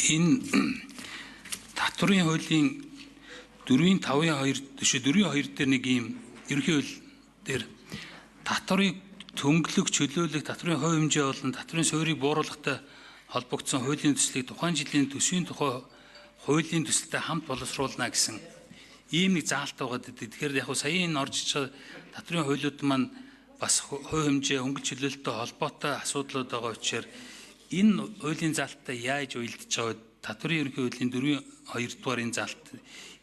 Энэ татврын хуулийн 4.5.2 төшөө 4.2 дээр нэг ийм ерөнхий хууль дээр татврыг төнгөлөх, чөлөөлөх, татврын хувь хэмжээ болон татврын суурийг бууруулахтай холбогдсон хуулийн төслийг тухайн жилийн төсвийн тухай хуулийн төсөлтэй хамт боловсруулна гэсэн ийм нэг заалт байгаа гэдэг. Тэгэхээр яг сая энэ орж иж байгаа татврын хуулиуд маань бас хувь хэмжээ өнгө чөлөөлөлтөй холбоотой асуудлууд байгаа учраас энэ хуулийн заалттай яаж уялдж байгаа татврын ерөнхий хуулийн 4.2 дугаар энэ заалт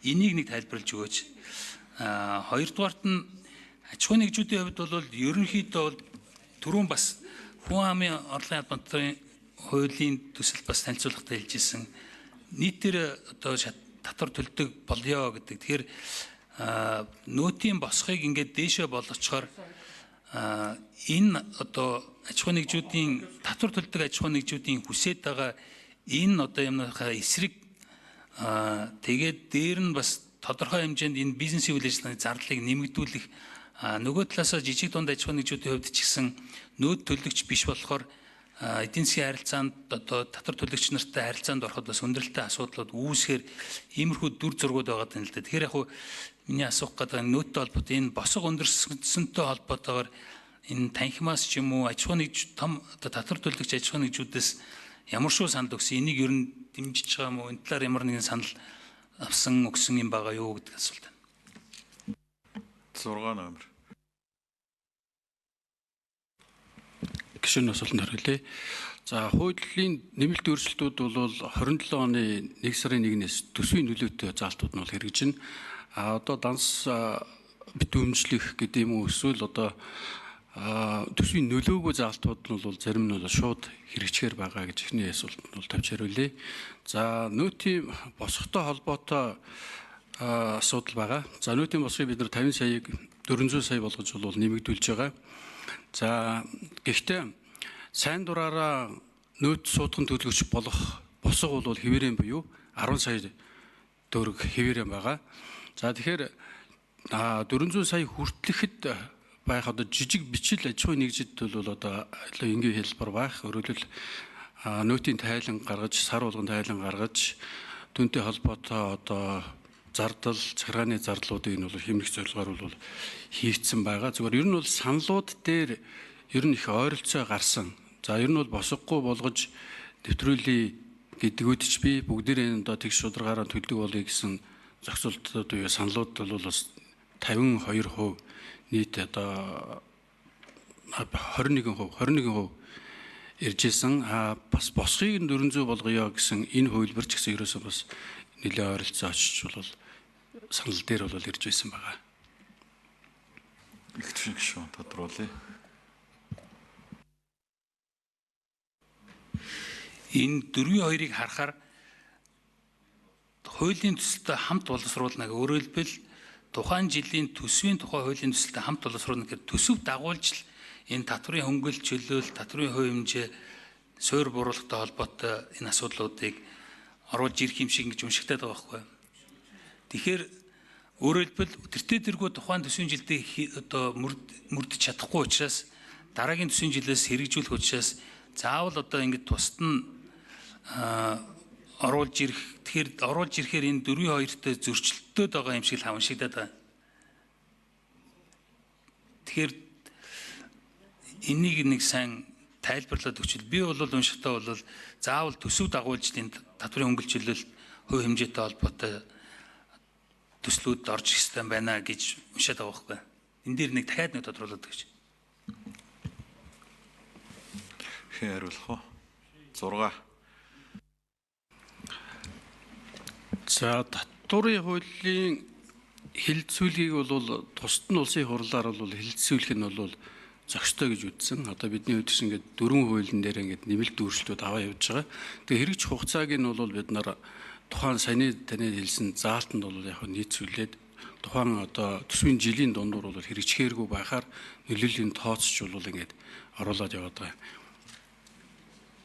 энийг нэг тайлбарлаж өгөөч. Хоёрдугаарт нь аж ахуйн нэгжүүдийн хувьд бол ерөнхийдөө бол түрүүн бас хүн амын орлогын албаны хуулийн төсөл бас танилцуулгатай хэлжсэн. Нийтээр одоо татвар төлдөг болёо гэдэг. Тэгэхээр нөөтийн босхийг ингээд дээшээ болгочоор энэ одоо аж ахуйн нэгжүүдийн татвар төлдөг аж ахуйн нэгжүүдийн хүсэж байгаа энэ одоо юмнахаа эсрэг тэгээд дээр нь бас тодорхой хэмжээнд энэ бизнесийн үйл ажиллагааны зардалыг нэмэгдүүлэх нөгөө талаасаа жижиг дунд аж ахуйн нэгжүүдийн хувьд ч гэсэн нөөц төлөгч биш болохоор эдийн засгийн харилцаанд одоо татвар төлөгч нартай харилцаанд ороход бас өндөрлөлттэй асуудлууд үүсэхээр иймэрхүү дүр зургууд байгаа юм л да. Тэгэхээр яг хуу миний асуух гэдэг нөөцтэй холбоотой энэ босго өндөрсөнтэй холбоотойгоор энэ танхимаас ч юм уу аж ахуйн нэгж том одоо татвар төлөгч аж ахуйн нэгжүүдээс ямар шүү санал өгсөн энийг ер нь дэмжиж байгаа юм уу? Энэ талаар ямар нэгэн санал авсан өгсөн юм байгаа юу гэдэг асуулт байна. 6 номер. Гишүүний асуултанд хариулъя. За хуулийн нэмэлт өөрчлөлтүүд бол 27 оны 1 сарын 1-ээс төсвийн нөлөөтэй заалтууд нь бол хэрэгжинэ. Одоо данс битүүмжлэх гэдэг юм уу эсвэл одоо төсвийн нөлөөгөө заалтууд нь бол зарим нь бол шууд хэрэгжихээр байгаа гэж ихний асуултанд бол тавьж хариулъя. За нөөтийн босготой холбоотой асуудал байгаа. За нөөтийн босгыг бид нар 50 саяыг 400 сая болгож бол нэмэгдүүлж байгаа. За гэхдээ сайн дураараа нөөц суудхан төлөгч болох босго бол хэвээрэн буюу 10 сая төгрөг хэвээрэн байгаа. За тэгэхээр 400 сая хүртэлэхэд байх одоо жижиг бичил аж ахуйн нэгжид бол одоо энгийн хэлбэр байх. Өөрөөр нөөтийн тайлан гаргаж, сар болгон тайлан гаргаж, түүнтэй холбоотой одоо зардал, захиргааны зардлуудыг нь бол хэмнэх зорилгоор бол хийгдсэн байгаа. Зүгээр ер нь бол саналууд дээр ер нь их ойролцоо гарсан. За ер нь бол босгохгүй болгож нэвтрүүлээ гэдгүүд ч би бүгдээрээ одоо тэгш шударгаараа төлдөг болъё гэсэн зохицуултууд уу саналууд бол бас 52% нийт одоо 21% ирж исэн. Бас босхийг 400 болгоё гэсэн энэ хувилбар ч гэсэн ерөөсөө бас нэлээд ойролцоо очиж бол санал дээр бол ирж байсан байгаа. Их гişүүн тодруулъя. Энэ 4.2-ыг харахаар хуулийн төсөлтэй хамт боловсруулна гэх өөрөөр хэлбэл тухайн жилийн төсвийн тухай хуулийн төсөлтэй хамт боловсруулна гэхээр төсөв дагуулж л энэ татврын хөнгөл чөлөөлөл, татврын хувь хэмжээ, суурь бууруулахтай холбоотой энэ асуудлуудыг оруулж ирэх юм шиг ингэж уншигтаад байгаа байхгүй. Тэгэхээр өөрөөр хэлбэл тэртээ тэргүй тухайн төсвийн жилдээ одоо мөрдөж чадахгүй учраас дараагийн төсвийн жилээс хэрэгжүүлэх учраас заавал одоо ингэж тусад нь оруулж ирэх. Тэгэхээр оруулж ирэхээр энэ 4.2-тэй зөрчилдөд байгаа юм шиг л хавшигдаад байгаа. Тэгэхээр энийг нэг сайн тайлбарлаад өгчл. Би бол уншихтаа бол заавал төсөв дагуулж энэ татврын хөнгөл чөлөөлөлт хувь хэмжээтэй холбоотой төслүүд орж ирэх ёстой байна гэж уншаад байгаа байхгүй. Энэ дээр нэг дахиад нэг тодруулаад өгч. Хэн хариулах вэ? 6. За татврын хуулийн хилцүүлгийг бол тусад нь улсын хурлаар бол хилцүүлэх нь бол зохистой гэж үзсэн. Одоо бидний хувьд ч ингээд 4 хуулийн дээр ингээд нэмэлт өөрчлөлтүүд аваа явж байгаа. Тэгээ хэрэгж хугацааг нь бол бид нар тухайн саяны таны хэлсэн заалтанд бол яг нийцүүлээд тухайн одоо төсвийн жилийн дундуур бол хэрэгжихээргүй байхаар нөлөөлийн тооцч бол ингээд оруулаад яваад байгаа.